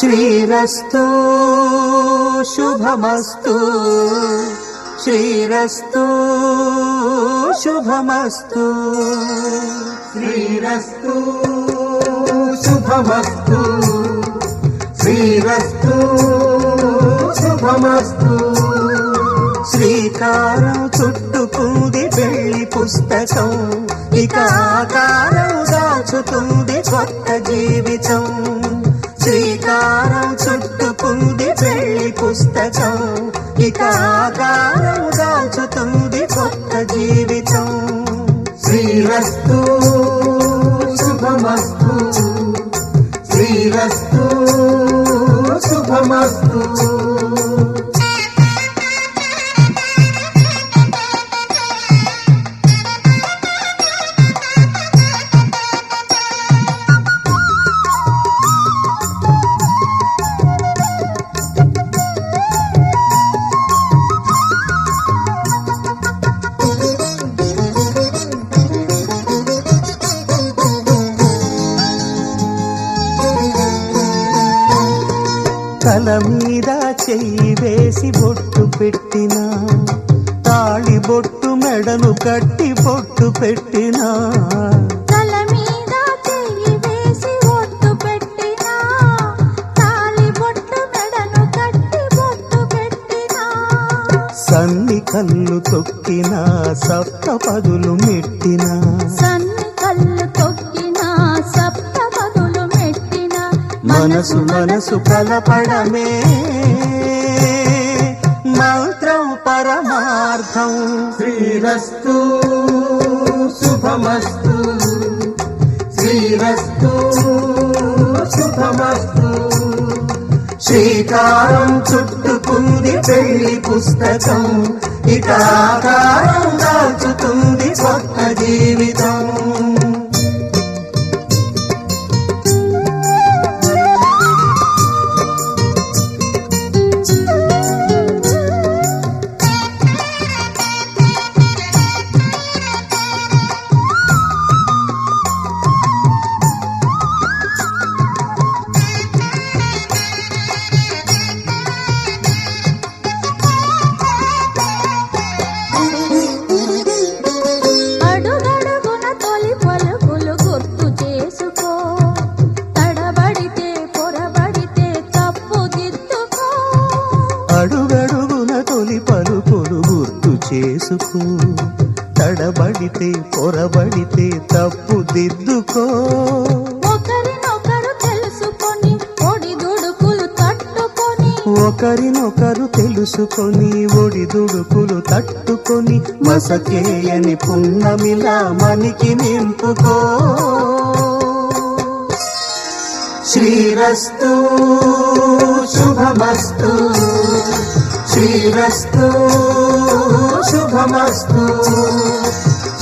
శ్రీరస్తు శుభమస్తు శ్రీరస్తు శుభమస్తు శ్రీరస్తు శుభమస్తు శ్రీరస్తు శుభమస్తు శ్రీకారం చుట్టుకుంది పెళ్లి పుస్తకం ఇక ఆకారం దాచుతుంది కొత్త జీవితం శ్రీకారం చుట్టుకుంది పెళ్లి పుస్తకం ఇక ఆకారం దాచుతుంది కొత్త జీవితం శ్రీరస్తు శుభమస్తు శ్రీరస్తు శుభమస్తు తల మీద చెయ్యి వేసి బొట్టు పెట్టినా తాళి బొట్టు మెడను కట్టి బొట్టు పెట్టినా తల మీద చెయ్యి వేసి బొట్టు పెట్టినా తాళి బొట్టు మెడను కట్టి బొట్టు పెట్టినా సన్ని కళ్ళు తొక్కినా సప్త పదులు మెట్టినా సన్ని కళ్ళు తొక్కినా సప్త పదులు మెట్టినా మనసు మనసు కలపడమే మంత్రం పరమార్థం శ్రీరస్తు శుభమస్తు శ్రీరస్తు శుభమస్తు శ్రీకారం చుట్టుకుంది పెళ్లి పుస్తకం ఇక ఆకారం దాచుతుంది కొత్త జీవితం అడుగడుగున తొలి పలుకులు గుర్తు చేసుకో తడబడితే పొరబడితే తప్పు దిద్దుకో ఒకరినొకరు తెలుసుకొని ఒడిదుడుకులు తట్టుకొని ఒకరినొకరు తెలుసుకొని ఒడిదుడుకులు తట్టుకొని మసకేయని పున్నమిలా మనికి నింపుకో శ్రీరస్తు శుభమస్తు శ్రీరస్తు శుభమస్తు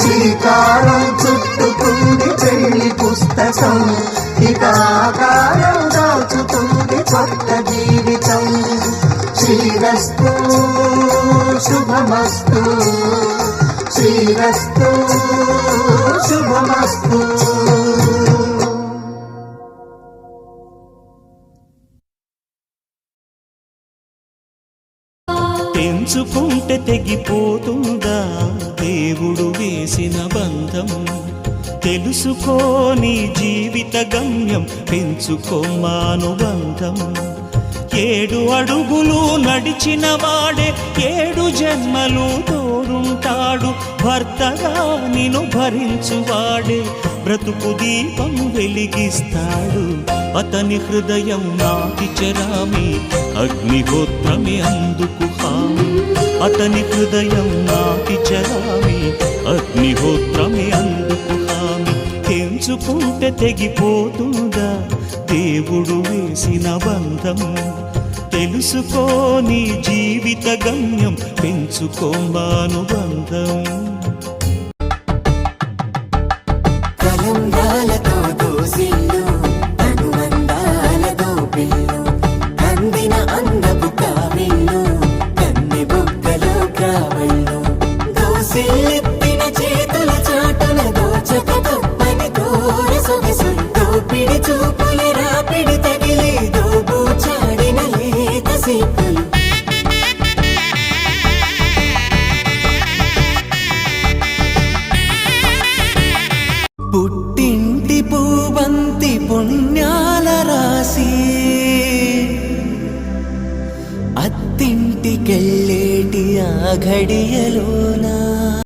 శ్రీకారం చుట్టుకుంది పెళ్లి పుస్తకం ఇక ఆకారం దాచుతుంది కొత్త జీవితం శ్రీరస్తు శుభమస్తు శ్రీరస్తు శుభమస్తు పెంచుకుంటే తెగిపోతుందా దేవుడు వేసిన బంధం తెలుసుకో నీ జీవిత గమ్యం పెంచుకో మానుబంధం 7 అడుగులు నడిచిన వాడే 7 జన్మలు తోడుంటాడు భర్తగా నిన్ను భరించువాడే బ్రతుకు దీపం వెలిగిస్తాడు అతని హృదయం నాటి చెరామి అగ్నిహోత్రమే అందుకు హామి అతని హృదయం నాటి చెరామి అగ్నిహోత్రమే అందుకు హామి తెంచుకుంటే తెగిపోతుందా దేవుడు వేసిన బంధం తెలుసుకో నీ జీవిత గమ్యం పెంచుకో మానుబంధం చూపులు రాపిడి తగిలి దోబూచులాడే ఇంటికెళ్ళేటి ఆ ఘడియలోనా